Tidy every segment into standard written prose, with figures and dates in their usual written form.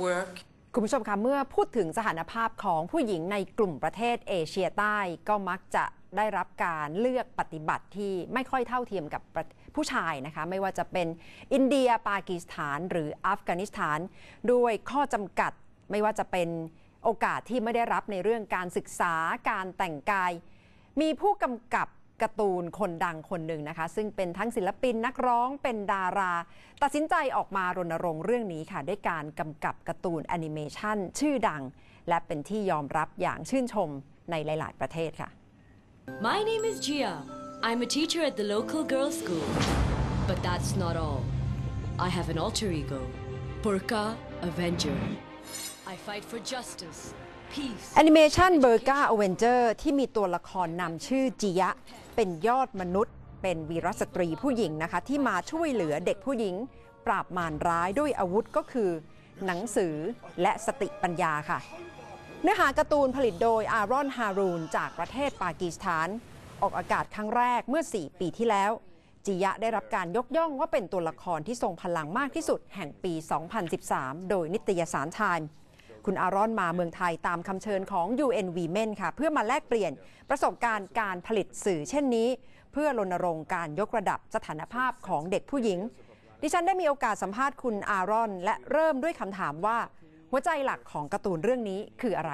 work คุณผู้ชมคะเมื่อพูดถึงสถานภาพของผู้หญิงในกลุ่มประเทศเอเชียใต้ก็มักจะได้รับการเลือกปฏิบัติที่ไม่ค่อยเท่าเทียมกับผู้ชายนะคะไม่ว่าจะเป็นอินเดียปากีสถานหรืออัฟกานิสถานด้วยข้อจำกัดไม่ว่าจะเป็นโอกาสที่ไม่ได้รับในเรื่องการศึกษาการแต่งกายมีผู้กำกับการ์ตูนคนดังคนหนึ่งนะคะซึ่งเป็นทั้งศิลปินนักร้องเป็นดาราตัดสินใจออกมารณรงค์เรื่องนี้ค่ะด้วยการกำกับการ์ตูนแอนิเมชันชื่อดังและเป็นที่ยอมรับอย่างชื่นชมในหลายๆประเทศค่ะ My name is Gia. I'm a teacher at the local girls' school. But that's not all. I have an alter ego, Burqa Avenger. I fight for justice, peace. แอนิเมชัน Burqa Avenger ที่มีตัวละครนำชื่อจิยะเป็นยอดมนุษย์เป็นวีรสตรีผู้หญิงนะคะที่มาช่วยเหลือเด็กผู้หญิงปราบมารร้ายด้วยอาวุธก็คือหนังสือและสติปัญญาค่ะเนื้อหาการ์ตูนผลิตโดยอารอนฮารูนจากประเทศปากีสถานออกอากาศครั้งแรกเมื่อ4 ปีที่แล้วจิยะได้รับการยกย่องว่าเป็นตัวละครที่ทรงพลังมากที่สุดแห่งปี 2013 โดยนิตยสารไทม์คุณอารอนมาเมืองไทยตามคำเชิญของ UN Women ค่ะเพื่อมาแลกเปลี่ยนประสบการณ์การผลิตสื่อเช่นนี้เพื่อรณรงค์การยกระดับสถานภาพของเด็กผู้หญิงดิฉันได้มีโอกาสสัมภาษณ์คุณอารอนและเริ่มด้วยคำถามว่าหัวใจหลักของการ์ตูนเรื่องนี้คืออะไร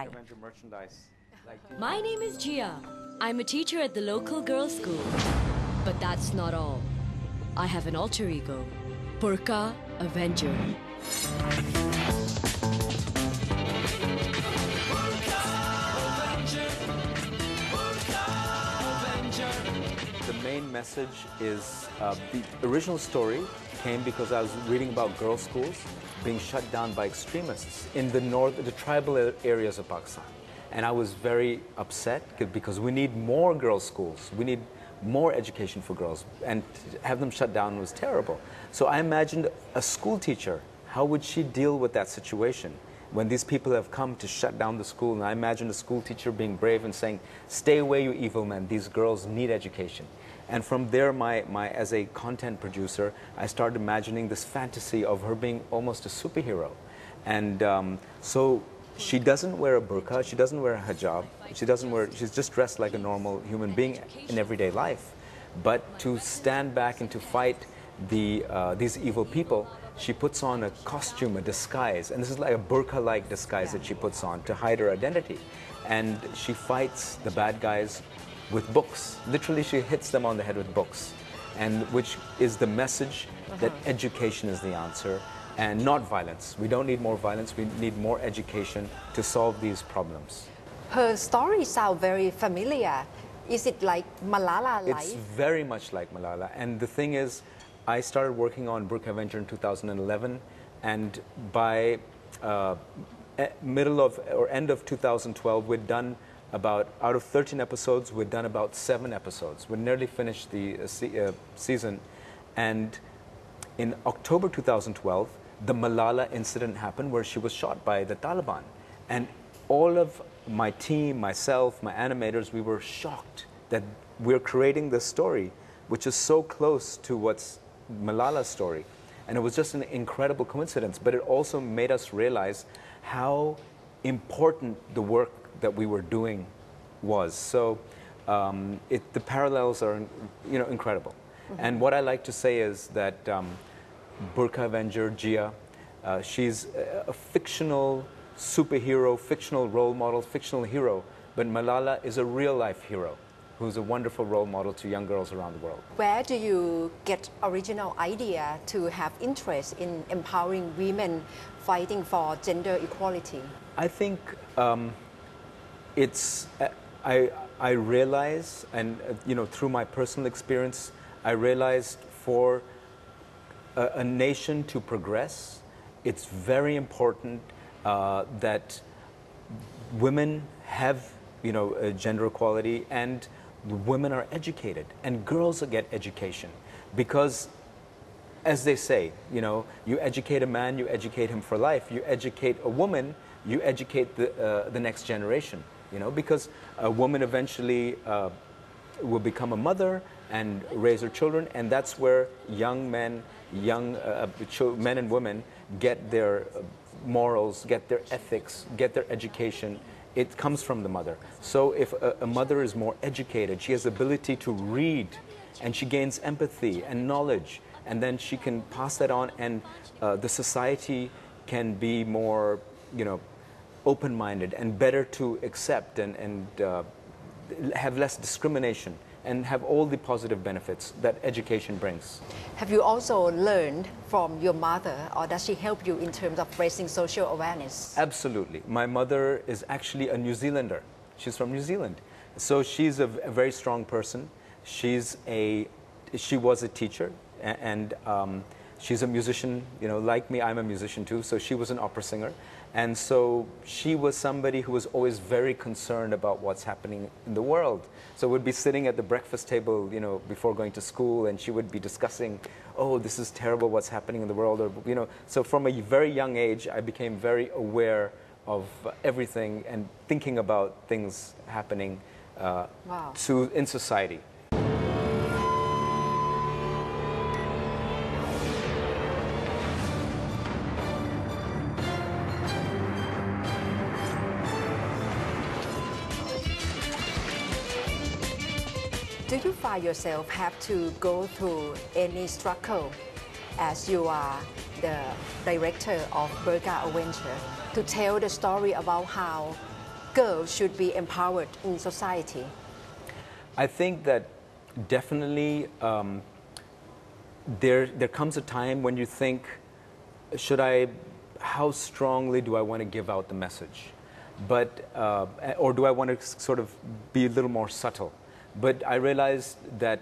My name is Gia. I'm a teacher at the local girls' school. But that's not all. I have an alter ego, Burqa Avenger. The main message is the original story came because I was reading about girls' schools being shut down by extremists in the tribal areas of Pakistan. And I was very upset because we need more girls' schools. We need more education for girls. And to have them shut down was terrible. So I imagined a school teacher. How would she deal with that situation? When these people have come to shut down the school, and I imagine a school teacher being brave and saying, "Stay away, you evil men. These girls need education." And from there, as a content producer, I started imagining this fantasy of her being almost a superhero. And so she doesn't wear a burqa, she doesn't wear a hijab, she's just dressed like a normal human being in everyday life. But to stand back and to fight these evil people, she puts on a costume, a disguise, and this is like a burqa-like disguise that she puts on to hide her identity. And she fights the bad guys with books. Literally, she hits them on the head with books, and which is the message that education is the answer and not violence. We don't need more violence, we need more education to solve these problems. Her story sounds very familiar. Is it like Malala life? It's very much like Malala, and the thing is, I started working on Burqa Avenger in 2011, and by middle of or end of 2012, we'd done out of 13 episodes, we'd done about 7 episodes. We'd nearly finished the season, and in October 2012, the Malala incident happened where she was shot by the Taliban, and all of my team, myself, my animators, we were shocked that we're creating this story, which is so close to what's Malala's story. And it was just an incredible coincidence, but it also made us realize how important the work that we were doing was. So the parallels are, incredible. Mm-hmm. And what I like to say is that Burqa Avenger, Gia, she's a fictional superhero, fictional role model, fictional hero, but Malala is a real-life hero who's a wonderful role model to young girls around the world. Where do you get original idea to have interest in empowering women fighting for gender equality? I think I realize, and through my personal experience, I realized for a nation to progress, it's very important that women have gender equality, and women are educated and girls get education, because as they say, you educate a man, you educate him for life. You educate a woman, you educate the next generation, because a woman eventually will become a mother and raise her children, and that's where young men and women get their morals, get their ethics, get their education, it comes from the mother. So if a mother is more educated, she has the ability to read, and she gains empathy and knowledge, and then she can pass that on, and the society can be more, open-minded and better to accept and have less discrimination and have all the positive benefits that education brings. Have you also learned from your mother, or does she help you in terms of raising social awareness? Absolutely. My mother is actually a New Zealander. She's from New Zealand. So she's a very strong person. She was a teacher, and she's a musician. Like me, I'm a musician too. So she was an opera singer. And so she was somebody who was always very concerned about what's happening in the world. So we'd be sitting at the breakfast table, before going to school, and she would be discussing, oh, this is terrible what's happening in the world. Or, so from a very young age, I became very aware of everything and thinking about things happening in society. Do you find yourself have to go through any struggle as you are the director of Burqa Adventure to tell the story about how girls should be empowered in society? I think that definitely there comes a time when you think, how strongly do I want to give out the message? Or do I want to sort of be a little more subtle? But I realized that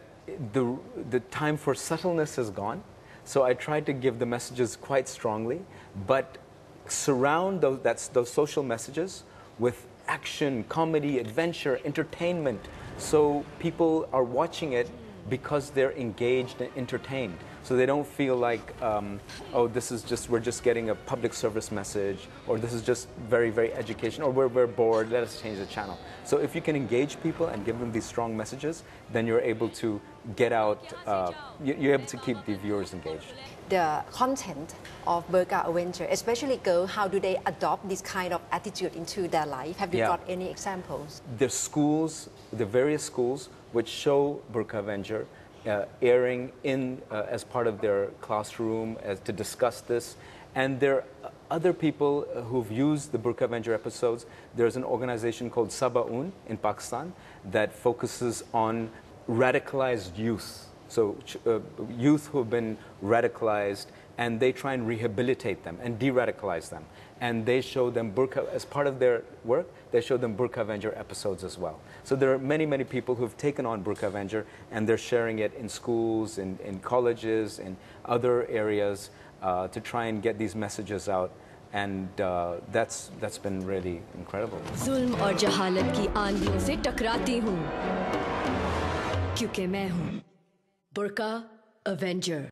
the time for subtleness is gone. So I tried to give the messages quite strongly, but surround those social messages with action, comedy, adventure, entertainment. So people are watching it because they're engaged and entertained. So they don't feel like, we're just getting a public service message, or this is just very, very educational, or we're bored, let us change the channel. So if you can engage people and give them these strong messages, then you're able to get out, you're able to keep the viewers engaged. The content of Burqa Adventure, especially girls, how do they adopt this kind of attitude into their life? Have you got any examples? The various schools which show Burqa Adventure airing as part of their classroom to discuss this. And there are other people who've used the Burqa Adventure episodes. There's an organization called Sabaun in Pakistan that focuses on radicalized youth. So youth who have been radicalized, and they try and rehabilitate them and de-radicalize them. And they show them Burqa, as part of their work, they show them Burqa Adventure episodes as well. So there are many, many people who've taken on Burqa Adventure, and they're sharing it in schools, in colleges, in other areas to try and get these messages out. And that's been really incredible. जुल्म और जहालत की आंधियों से टकराती हूँ क्योंकि मैं हूँ Burqa Avenger.